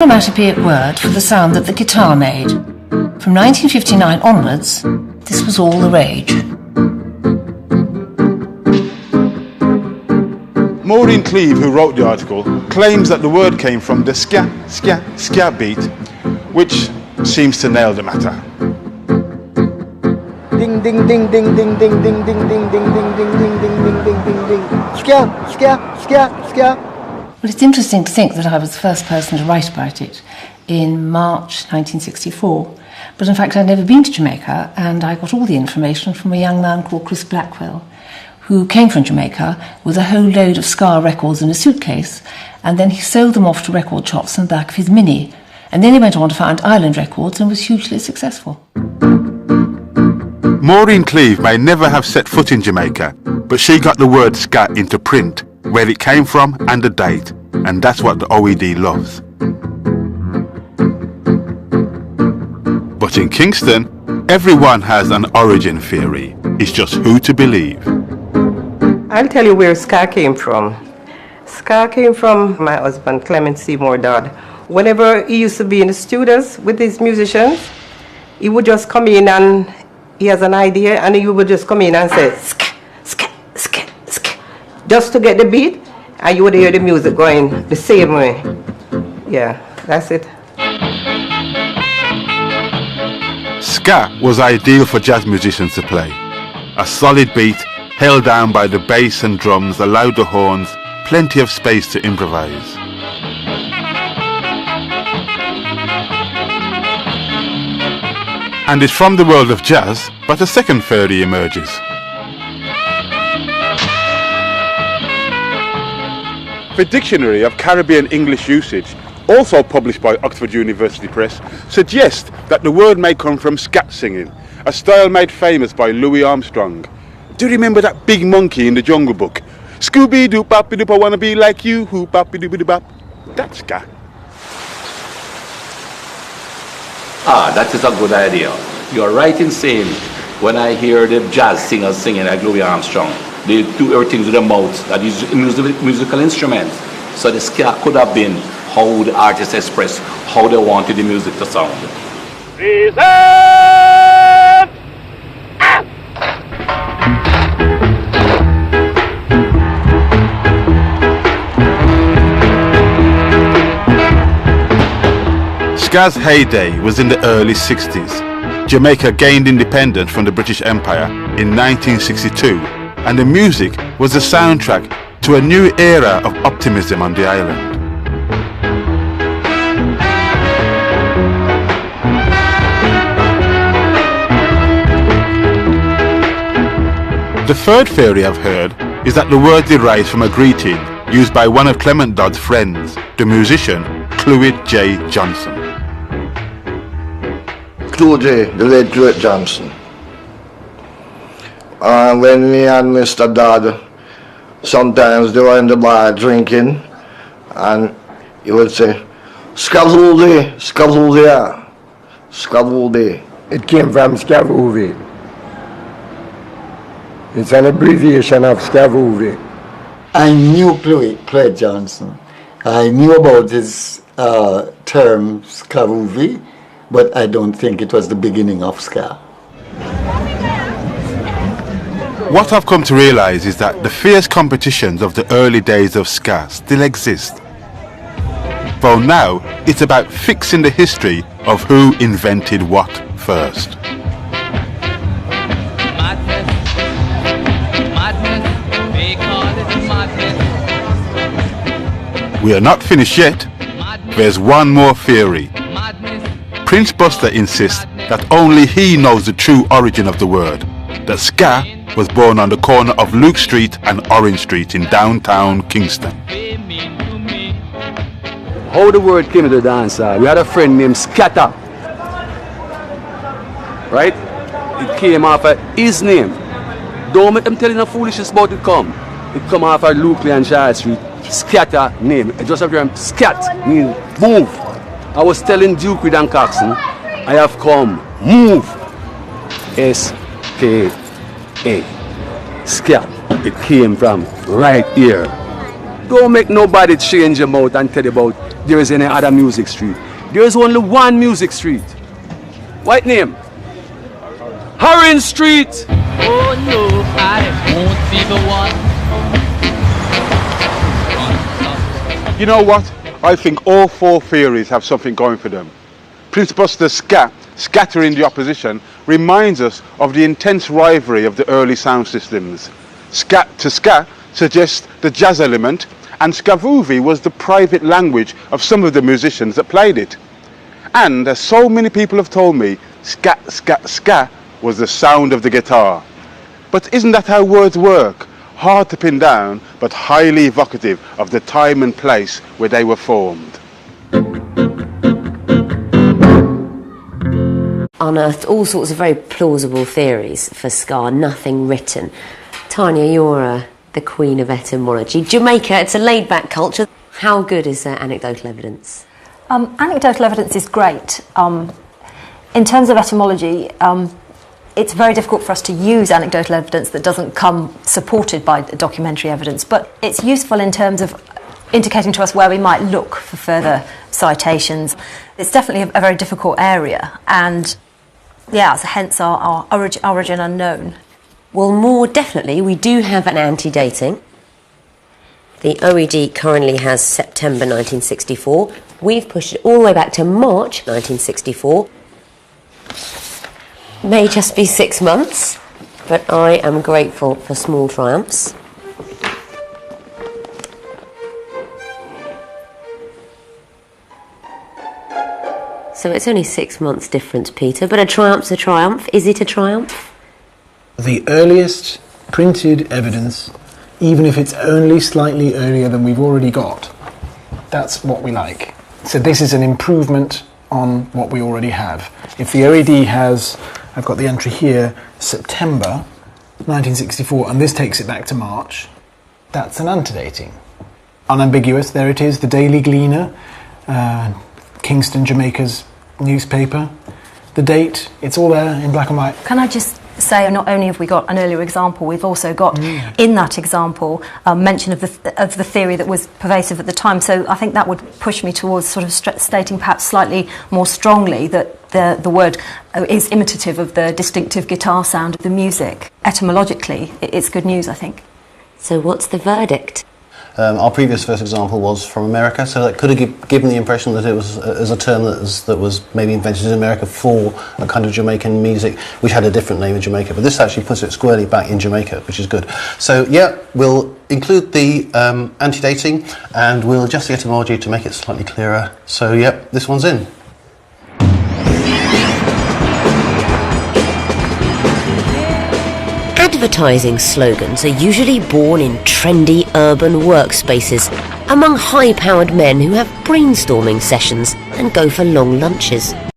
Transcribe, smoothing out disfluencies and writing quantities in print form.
Onomatopoeic word for the sound that the guitar made. From 1959 onwards, this was all the rage. Maureen Cleave, who wrote the article, claims that the word came from the ska, ska, ska beat, which seems to nail the matter. Ding ding ding ding ding ding ding ding ding ding ding ding ding ding ding ding ding ding. Ska, ska, ska, ska. Well, it's interesting to think that I was the first person to write about it in March 1964. But in fact, I'd never been to Jamaica, and I got all the information from a young man called Chris Blackwell, who came from Jamaica with a whole load of ska records in a suitcase, and then he sold them off to record shops on the back of his Mini. And then he went on to found Island Records and was hugely successful. Maureen Cleave may never have set foot in Jamaica, but she got the word ska into print, where it came from and the date, and that's what the OED loves. But in Kingston, everyone has an origin theory. It's just who to believe. I'll tell you where ska came from. Ska came from my husband, Clement Seymour Dodd. Whenever he used to be in the studios with his musicians, he would just come in and he has an idea, and he would just come in and say, ska, ska, ska, ska, just to get the beat, and you would hear the music going the same way. Yeah, that's it. Ska was ideal for jazz musicians to play. A solid beat, held down by the bass and drums, allowed the horns plenty of space to improvise. And it's from the world of jazz that a second theory emerges. The Dictionary of Caribbean English Usage, also published by Oxford University Press, suggests that the word may come from scat singing, a style made famous by Louis Armstrong. Do you remember that big monkey in the Jungle Book? Scooby-Doo-Bop-Doo, I wanna be like you, hoo-bop-doo-bop. That's ska. That is a good idea. You're right in saying, when I hear the jazz singers singing like Louis Armstrong, they do everything with their mouths, that is musical instruments. So the ska could have been how the artists express how they wanted the music to sound. Ska's heyday was in the early 60s. Jamaica gained independence from the British Empire in 1962, and the music was the soundtrack to a new era of optimism on the island. The third theory I've heard is that the word derives from a greeting used by one of Clement Dodd's friends, the musician Clwyd J. Johnson. Clwyd, the late Clwyd Johnson. When me and Mr. Dodd, sometimes they were in the bar drinking, and he would say, Skavulde, Skavulde, Skavulde. It came from Skavulde. It's an abbreviation of Skavulde. I knew Clwyd Johnson. I knew about his term Skavulde, but I don't think it was the beginning of ska. What I've come to realize is that the fierce competitions of the early days of ska still exist. Though now it's about fixing the history of who invented what first. We are not finished yet. There's one more theory. Prince Buster insists that only he knows the true origin of the word, that ska was born on the corner of Luke Street and Orange Street in downtown Kingston. How the word came to the dancer, we had a friend named Scatter. Right? It came off of his name. Don't make them telling a foolishness about it come. It come off of Luke and Charles Street. Scatter name. It just have scat, mean move. I was telling Duke and Coxon, I have come, move. S-K-A. Scat. It came from right here. Don't make nobody change your mouth and tell you about there is any other music street. There is only one music street. What name? Harrin Street. Oh no, I won't be the one. You know what? I think all four theories have something going for them. Prince Buster's ska, scattering the opposition, reminds us of the intense rivalry of the early sound systems. Scat to ska suggests the jazz element, and Skavuvi was the private language of some of the musicians that played it. And as so many people have told me, scat, scat, ska was the sound of the guitar. But isn't that how words work? Hard to pin down, but highly evocative of the time and place where they were formed. Unearthed all sorts of very plausible theories for ska, nothing written. Tanya, you're the queen of etymology. Jamaica, it's a laid-back culture. How good is anecdotal evidence? Anecdotal evidence is great. In terms of etymology, it's very difficult for us to use anecdotal evidence that doesn't come supported by documentary evidence, but it's useful in terms of indicating to us where we might look for further citations. It's definitely a very difficult area, and yeah, so hence our origin unknown. Well, more definitely, we do have an anti-dating. The OED currently has September 1964. We've pushed it all the way back to March 1964. May just be 6 months, but I am grateful for small triumphs. So it's only 6 months difference, Peter, but a triumph's a triumph. Is it a triumph? The earliest printed evidence, even if it's only slightly earlier than we've already got, that's what we like. So this is an improvement on what we already have. If the OED has, I've got the entry here, September 1964, and this takes it back to March, that's an antedating. Unambiguous, there it is, the Daily Gleaner, Kingston, Jamaica's newspaper. The date, it's all there in black and white. Can I just say, not only have we got an earlier example, we've also got in that example mention of the theory that was pervasive at the time. So I think that would push me towards sort of stating perhaps slightly more strongly that the word is imitative of the distinctive guitar sound of the music. Etymologically, it's good news, I think. So what's the verdict? Our previous first example was from America, so that could have given the impression that it was as a term that was maybe invented in America for a kind of Jamaican music, which had a different name in Jamaica. But this actually puts it squarely back in Jamaica, which is good. So yeah, we'll include the antedating, and we'll adjust the etymology to make it slightly clearer. So yeah, this one's in. Advertising slogans are usually born in trendy urban workspaces among high-powered men who have brainstorming sessions and go for long lunches.